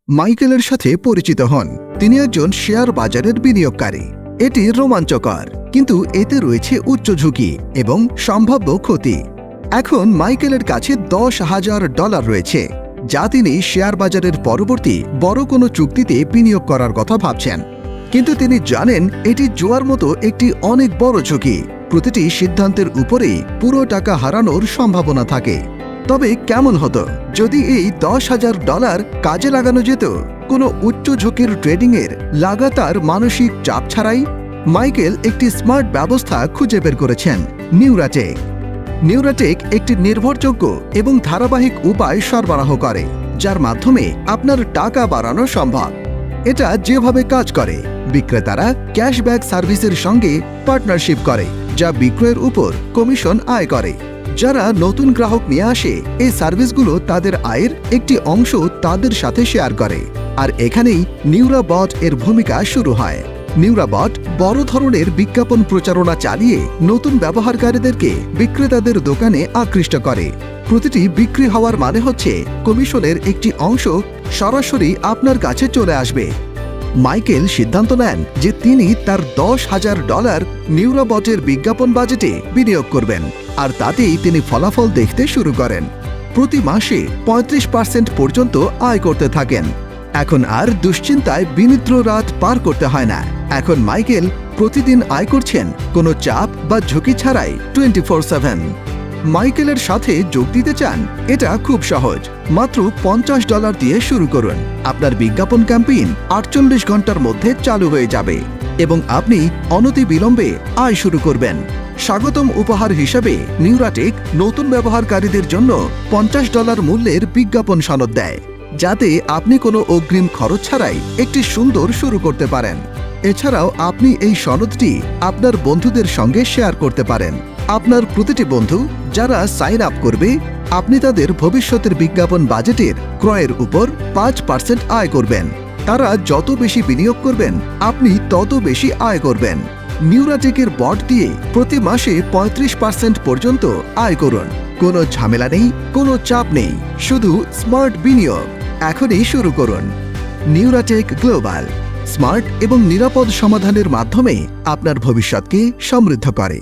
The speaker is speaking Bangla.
মাইকেলের সাথে পরিচিত হন। তিনি একজন শেয়ার বাজারের বিনিয়োগকারী। এটি রোমাঞ্চকর, কিন্তু এতে রয়েছে উচ্চ ঝুঁকি এবং সম্ভাব্য ক্ষতি। এখন মাইকেলের কাছে $10,000 রয়েছে, যা তিনি শেয়ার বাজারের পরবর্তী বড় কোনো চুক্তিতে বিনিয়োগ করার কথা ভাবছেন। কিন্তু তিনি জানেন এটি জুয়ার মতো একটি অনেক বড় ঝুঁকি। প্রতিটি সিদ্ধান্তের উপরেই পুরো টাকা হারানোর সম্ভাবনা থাকে। তবে কেমন হতো যদি এই $10,000 কাজে লাগানো যেত কোনো উচ্চ ঝুঁকির ট্রেডিংয়ের লাগাতার মানসিক চাপ ছাড়াই? মাইকেল একটি স্মার্ট ব্যবস্থা খুঁজে বের করেছেন, নিউরাটেক। নিউরাটেক একটি নির্ভরযোগ্য এবং ধারাবাহিক উপায় সরবরাহ করে, যার মাধ্যমে আপনার টাকা বাড়ানো সম্ভব। এটা যেভাবে কাজ করে, বিক্রেতারা ক্যাশব্যাক সার্ভিসের সঙ্গে পার্টনারশিপ করে, যা বিক্রয়ের উপর কমিশন আয় করে। যারা নতুন গ্রাহক নিয়ে আসে, এই সার্ভিসগুলো তাদের আয়ের একটি অংশ তাদের সাথে শেয়ার করে। আর এখানেই নিউরাবট এর ভূমিকা শুরু হয়। নিউরাবট বড় ধরনের বিজ্ঞাপন প্রচারণা চালিয়ে নতুন ব্যবহারকারীদেরকে বিক্রেতাদের দোকানে আকৃষ্ট করে। প্রতিটি বিক্রি হওয়ার মানে হচ্ছে কমিশনের একটি অংশ সরাসরি আপনার কাছে চলে আসবে। মাইকেল সিদ্ধান্ত নেন যে তিনি তার $10,000 নিউরাবটের বিজ্ঞাপন বাজেটে বিনিয়োগ করবেন, আর তাতেই তিনি ফলাফল দেখতে শুরু করেন। প্রতি মাসে 35% পর্যন্ত আয় করতে থাকেন। এখন আর দুশ্চিন্তায় বিনিদ্র রাত পার করতে হয় না। এখন মাইকেল প্রতিদিন আয় করছেন কোনো চাপ বা ঝুঁকি ছাড়াই 24/7। মাইকেলের সাথে যোগ দিতে চান? এটা খুব সহজ। মাত্র $50 দিয়ে শুরু করুন। আপনার বিজ্ঞাপন ক্যাম্পেইন 48 ঘন্টার মধ্যে চালু হয়ে যাবে এবং আপনি অনতিবিলম্বে আয় শুরু করবেন। স্বাগতম উপহার হিসেবে নিউরাটেক নতুন ব্যবহারকারীদের জন্য $50 মূল্যের বিজ্ঞাপন সনদ দেয়, যাতে আপনি কোনো অগ্রিম খরচ ছাড়াই একটি সুন্দর শুরু করতে পারেন। এছাড়াও আপনি এই সনদটি আপনার বন্ধুদের সঙ্গে শেয়ার করতে পারেন। আপনার প্রতিটি বন্ধু যারা সাইন আপ করবে, আপনি তাদের ভবিষ্যতের বিজ্ঞাপন বাজেটের ক্রয়ের উপর 5% আয় করবেন। তারা যত বেশি বিনিয়োগ করবেন, আপনি তত বেশি আয় করবেন। নিউরাটেকের বট দিয়ে প্রতি মাসে 35% পর্যন্ত আয় করুন। কোনো ঝামেলা নেই, কোনো চাপ নেই, শুধু স্মার্ট বিনিয়োগ। এখনই শুরু করুন। নিউরাটেক গ্লোবাল স্মার্ট এবং নিরাপদ সমাধানের মাধ্যমে আপনার ভবিষ্যৎকে সমৃদ্ধ করে।